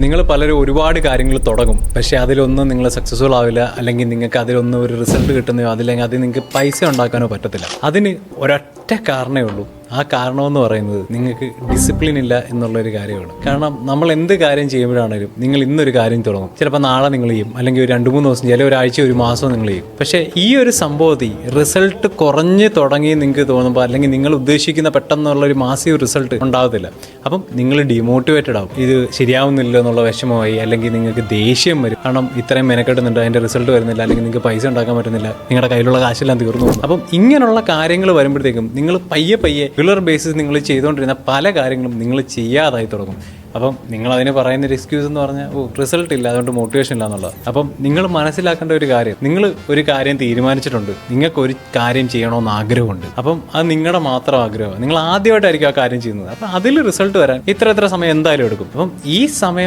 നിങ്ങൾ പലരും ഒരുപാട് കാര്യങ്ങൾ തുടങ്ങും, പക്ഷേ അതിലൊന്നും നിങ്ങൾ സക്സസ്ഫുൾ ആവില്ല, അല്ലെങ്കിൽ നിങ്ങൾക്ക് അതിലൊന്നും ഒരു റിസൾട്ട് കിട്ടുന്നയോ അതില്ലെങ്കിൽ അതിൽ നിങ്ങൾക്ക് പൈസ ഉണ്ടാക്കാനോ പറ്റത്തില്ല. അതിന് ഒരൊറ്റ കാരണമേ ഉള്ളൂ. ആ കാരണമെന്ന് പറയുന്നത് നിങ്ങൾക്ക് ഡിസിപ്ലിൻ ഇല്ല എന്നുള്ളൊരു കാര്യമാണ്. കാരണം നമ്മൾ എന്ത് കാര്യം ചെയ്യുമ്പോഴാണെങ്കിലും നിങ്ങൾ ഇന്നൊരു കാര്യം തുടങ്ങും, ചിലപ്പോൾ നാളെ നിങ്ങൾ ചെയ്യും, അല്ലെങ്കിൽ ഒരു 2-3 ദിവസം, ചില ഒരാഴ്ച, ഒരു മാസം നിങ്ങൾ ചെയ്യും. പക്ഷേ ഈ ഒരു സംഭവത്തിൽ റിസൾട്ട് കുറഞ്ഞ് തുടങ്ങി നിങ്ങൾക്ക് തോന്നുമ്പോൾ, അല്ലെങ്കിൽ നിങ്ങൾ ഉദ്ദേശിക്കുന്ന പെട്ടെന്നുള്ളൊരു മാസീവ് റിസൾട്ട് ഉണ്ടാകത്തില്ല. അപ്പം നിങ്ങൾ ഡിമോട്ടിവേറ്റഡ് ആവും. ഇത് ശരിയാവുന്നില്ല എന്നുള്ള വിഷമമായി, അല്ലെങ്കിൽ നിങ്ങൾക്ക് ദേഷ്യം വരും. കാരണം ഇത്രയും മെനക്കെട്ടുന്നുണ്ട്, അതിൻ്റെ റിസൾട്ട് വരുന്നില്ല, അല്ലെങ്കിൽ നിങ്ങൾക്ക് പൈസ ഉണ്ടാക്കാൻ പറ്റുന്നില്ല, നിങ്ങളുടെ കയ്യിലുള്ള കാശെല്ലാം തീർന്നു പോകും. അപ്പം ഇങ്ങനെയുള്ള കാര്യങ്ങൾ വരുമ്പോഴത്തേക്കും നിങ്ങൾ പയ്യെ റെഗുലർ ബേസിസ് നിങ്ങൾ ചെയ്തുകൊണ്ടിരുന്ന പല കാര്യങ്ങളും നിങ്ങൾ ചെയ്യാതായി തുടങ്ങും. അപ്പം നിങ്ങൾ അതിന് പറയുന്നൊരു എക്സ്ക്യൂസ് എന്ന് പറഞ്ഞാൽ റിസൾട്ട് ഇല്ല, അതുകൊണ്ട് മോട്ടിവേഷൻ ഇല്ല എന്നുള്ളത്. അപ്പം നിങ്ങൾ മനസ്സിലാക്കേണ്ട ഒരു കാര്യം, നിങ്ങൾ ഒരു കാര്യം തീരുമാനിച്ചിട്ടുണ്ട്, നിങ്ങൾക്കൊരു കാര്യം ചെയ്യണമെന്ന് ആഗ്രഹമുണ്ട്. അപ്പം അത് നിങ്ങളുടെ മാത്രം ആഗ്രഹമാണ്, നിങ്ങൾ ആദ്യമായിട്ടായിരിക്കും ആ കാര്യം ചെയ്യുന്നത്. അപ്പം അതിൽ റിസൾട്ട് വരാൻ ഇത്ര സമയം എന്തായാലും എടുക്കും. അപ്പം ഈ സമയം